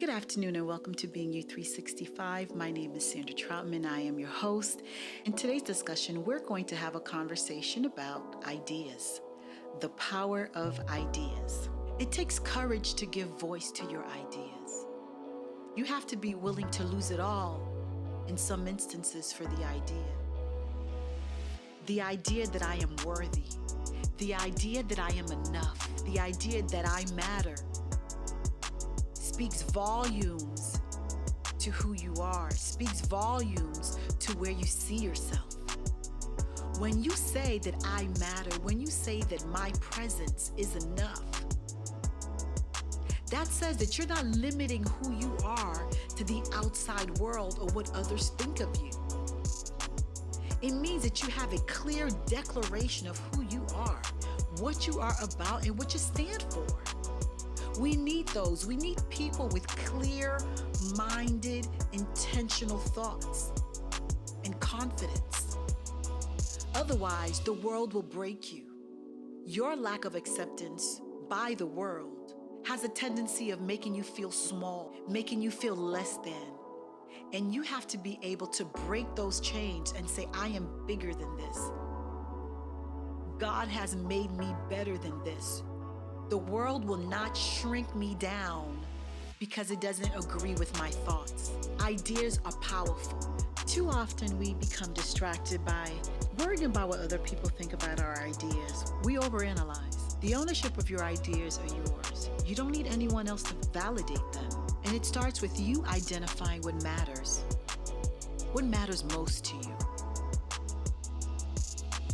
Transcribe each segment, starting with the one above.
Good afternoon and welcome to Being You 365. My name is Sandra Troutman. I am your host. In today's discussion, we're going to have a conversation about ideas, the power of ideas. It takes courage to give voice to your ideas. You have to be willing to lose it all in some instances for the idea. The idea that I am worthy, the idea that I am enough, the idea that I matter speaks volumes to who you are, speaks volumes to where you see yourself. When you say that I matter, when you say that my presence is enough, that says that you're not limiting who you are to the outside world or what others think of you. It means that you have a clear declaration of who you are, what you are about, and what you stand for. We need those. We need people with clear-minded, intentional thoughts and confidence. Otherwise, the world will break you. Your lack of acceptance by the world has a tendency of making you feel small, making you feel less than. And you have to be able to break those chains and say, I am bigger than this. God has made me better than this. The world will not shrink me down because it doesn't agree with my thoughts. Ideas are powerful. Too often we become distracted by worrying about what other people think about our ideas. We overanalyze. The ownership of your ideas are yours. You don't need anyone else to validate them. And it starts with you identifying what matters. What matters most to you?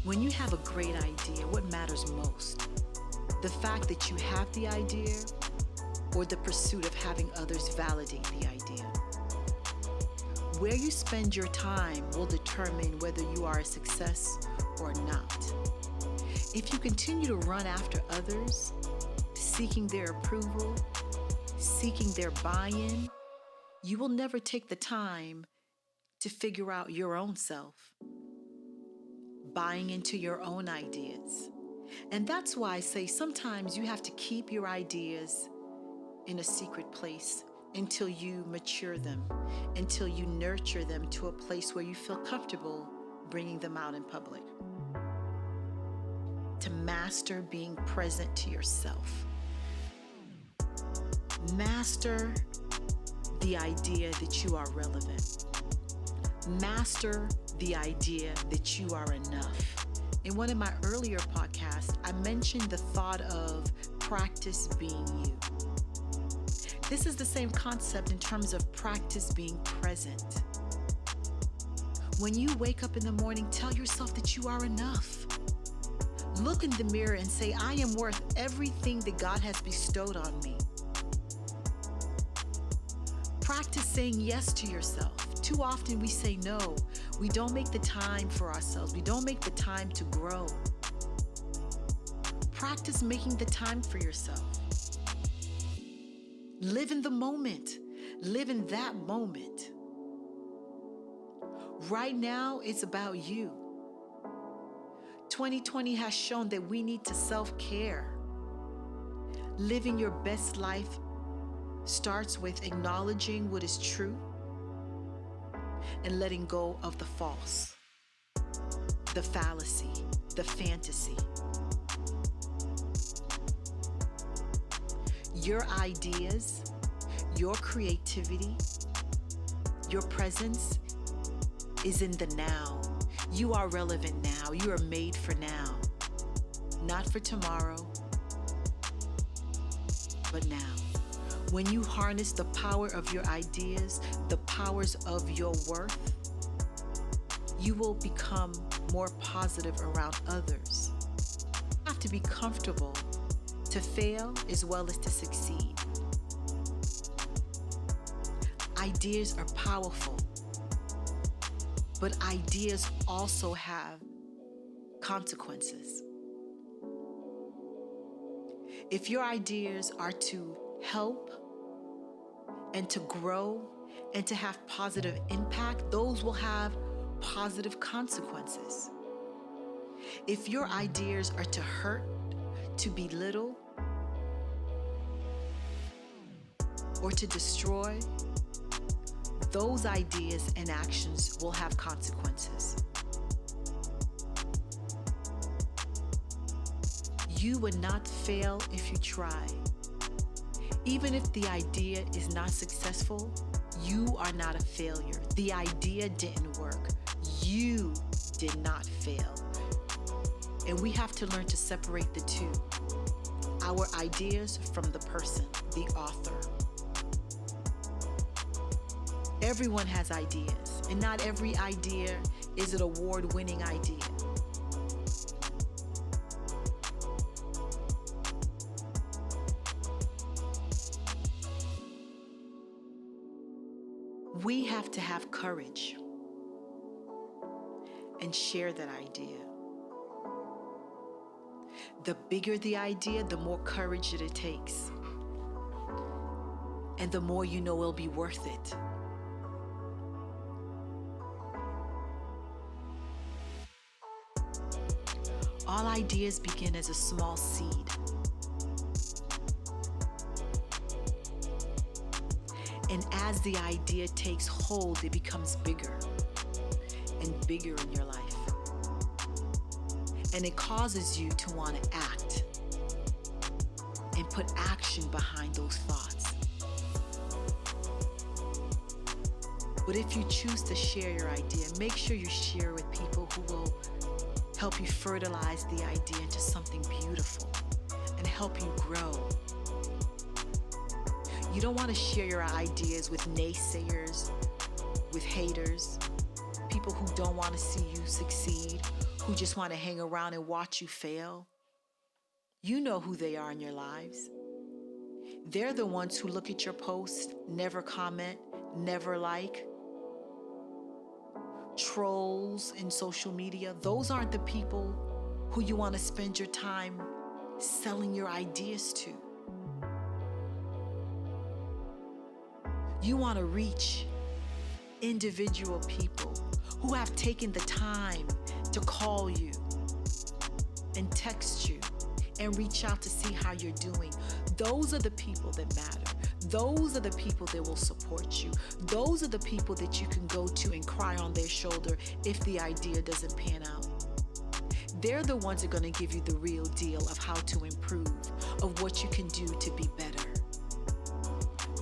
When you have a great idea, what matters most? The fact that you have the idea or the pursuit of having others validate the idea? Where you spend your time will determine whether you are a success or not. If you continue to run after others, seeking their approval, seeking their buy-in, you will never take the time to figure out your own self, buying into your own ideas. And that's why I say sometimes you have to keep your ideas in a secret place until you mature them, until you nurture them to a place where you feel comfortable bringing them out in public. To master being present to yourself. Master the idea that you are relevant. Master the idea that you are enough. In one of my earlier podcasts, I mentioned the thought of practice being you. This is the same concept in terms of practice being present. When you wake up in the morning, tell yourself that you are enough. Look in the mirror and say, I am worth everything that God has bestowed on me. Practice saying yes to yourself. Too often we say no. We don't make the time for ourselves. We don't make the time to grow. Practice making the time for yourself. Live in the moment. Live in that moment. Right now, it's about you. 2020 has shown that we need to self-care. Living your best life starts with acknowledging what is true and letting go of the false, the fallacy, the fantasy. Your ideas, your creativity, your presence is in the now. You are relevant now. You are made for now. Not for tomorrow, but now. When you harness the power of your ideas, the powers of your worth, you will become more positive around others. You have to be comfortable to fail as well as to succeed. Ideas are powerful, but ideas also have consequences. If your ideas are to help and to grow and to have positive impact, those will have positive consequences. If your ideas are to hurt, to belittle, or to destroy, those ideas and actions will have consequences. You would not fail if you try. Even if the idea is not successful, you are not a failure. The idea didn't work. You did not fail. And we have to learn to separate the two. Our ideas from the person, the author. Everyone has ideas, and not every idea is an award-winning idea. We have to have courage and share that idea. The bigger the idea, the more courage that it takes. And the more you know it'll be worth it. All ideas begin as a small seed. And as the idea takes hold, it becomes bigger and bigger in your life. And it causes you to want to act and put action behind those thoughts. But if you choose to share your idea, make sure you share with people who will help you fertilize the idea into something beautiful and help you grow. You don't want to share your ideas with naysayers, with haters, people who don't want to see you succeed, who just want to hang around and watch you fail. You know who they are in your lives. They're the ones who look at your post, never comment, never like. Trolls in social media, those aren't the people who you want to spend your time selling your ideas to. You want to reach individual people who have taken the time to call you and text you and reach out to see how you're doing. Those are the people that matter. Those are the people that will support you. Those are the people that you can go to and cry on their shoulder if the idea doesn't pan out. They're the ones that are going to give you the real deal of how to improve, of what you can do to be better.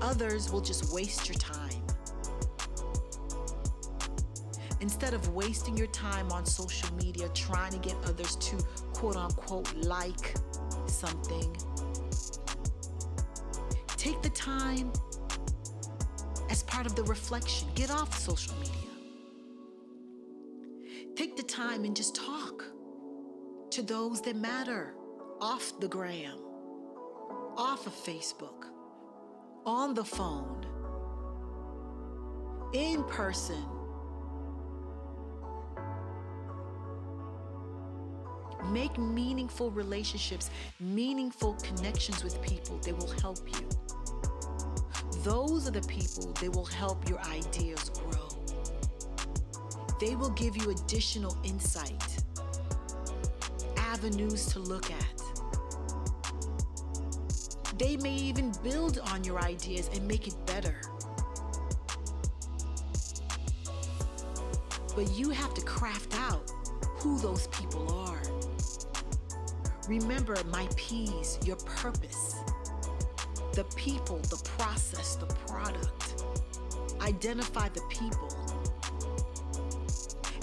Others will just waste your time. Instead of wasting your time on social media trying to get others to quote unquote like something, take the time as part of the reflection. Get off social media. Take the time and just talk to those that matter off the gram, off of Facebook, on the phone, in person. Make meaningful relationships, meaningful connections with people that will help you. Those are the people that will help your ideas grow. They will give you additional insight, avenues to look at. They may even build on your ideas and make it better. But you have to craft out who those people are. Remember my P's, your purpose, the people, the process, the product. Identify the people.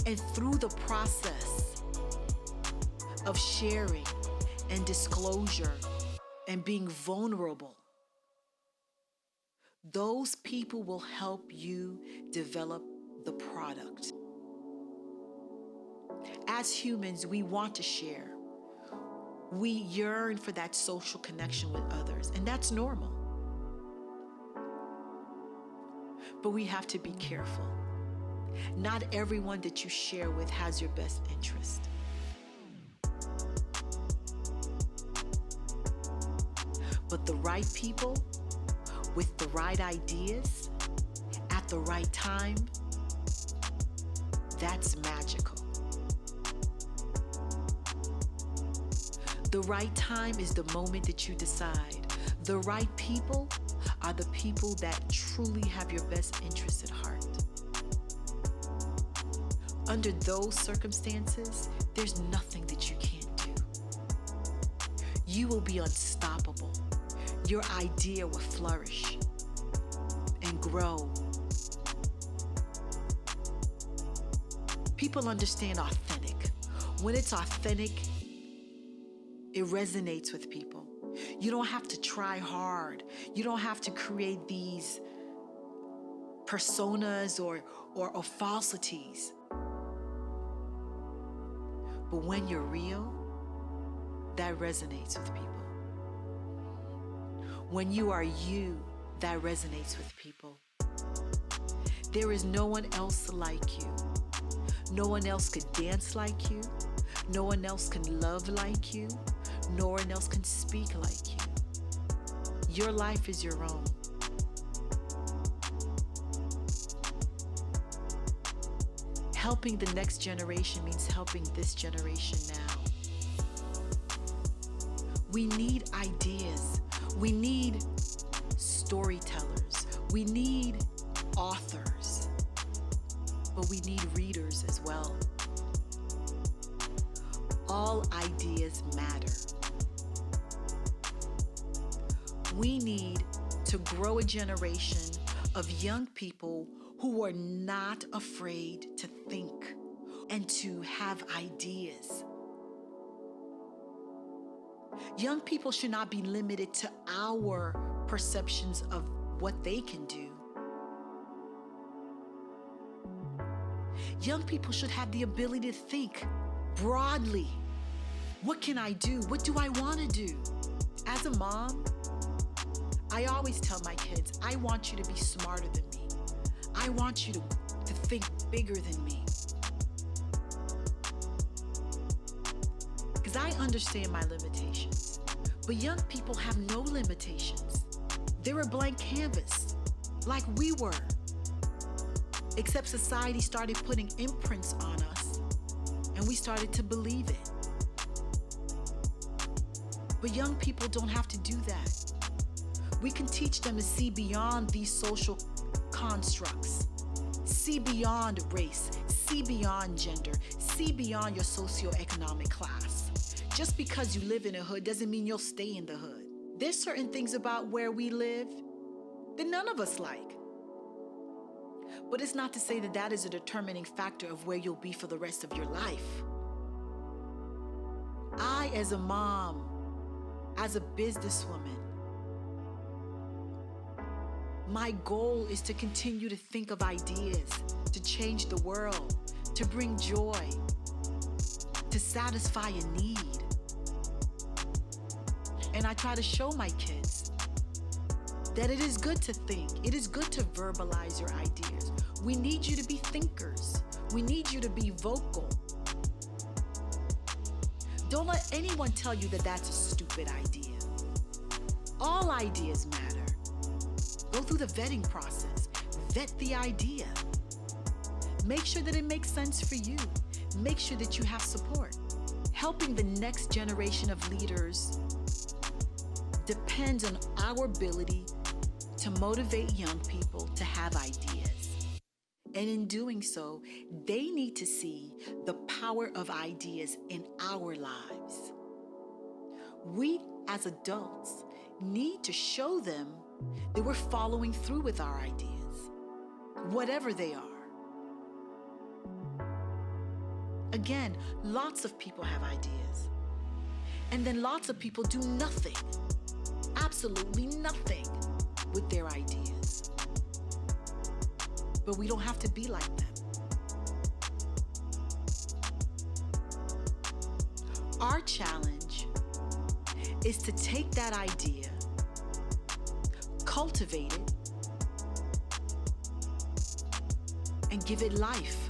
And through the process of sharing and disclosure and being vulnerable, those people will help you develop the product. As humans, we want to share. We yearn for that social connection with others, and that's normal. But we have to be careful. Not everyone that you share with has your best interest. But the right people with the right ideas at the right time, that's magical. The right time is the moment that you decide. The right people are the people that truly have your best interests at heart. Under those circumstances, there's nothing that you can't do. You will be unstoppable. Your idea will flourish and grow. People understand authentic. When it's authentic, it resonates with people. You don't have to try hard. You don't have to create these personas or falsities. But when you're real, that resonates with people. When you are you, that resonates with people. There is no one else like you. No one else could dance like you. No one else can love like you. No one else can speak like you. Your life is your own. Helping the next generation means helping this generation now. We need ideas. We need storytellers. We need authors. But we need readers as well. All ideas matter. We need to grow a generation of young people who are not afraid to think and to have ideas. Young people should not be limited to our perceptions of what they can do. Young people should have the ability to think broadly. What can I do? What do I want to do? As a mom, I always tell my kids, I want you to be smarter than me. I want you to think bigger than me. Because I understand my limitations. But young people have no limitations. They're a blank canvas, like we were. Except society started putting imprints on us, and we started to believe it. But young people don't have to do that. We can teach them to see beyond these social constructs, see beyond race, see beyond gender, see beyond your socioeconomic class. Just because you live in a hood doesn't mean you'll stay in the hood. There's certain things about where we live that none of us like. But it's not to say that that is a determining factor of where you'll be for the rest of your life. I, as a mom, as a businesswoman, my goal is to continue to think of ideas, to change the world, to bring joy, to satisfy a need. And I try to show my kids that it is good to think. It is good to verbalize your ideas. We need you to be thinkers. We need you to be vocal. Don't let anyone tell you that that's a stupid idea. All ideas matter. Go through the vetting process. Vet the idea. Make sure that it makes sense for you. Make sure that you have support. Helping the next generation of leaders depends on our ability to motivate young people to have ideas. And in doing so, they need to see the power of ideas in our lives. We, as adults, need to show them that we're following through with our ideas, whatever they are. Again, lots of people have ideas. And then lots of people do nothing, absolutely nothing with their ideas. But we don't have to be like them. Our challenge is to take that idea, cultivate it, and give it life.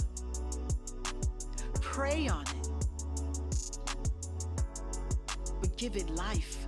Pray on it, but give it life.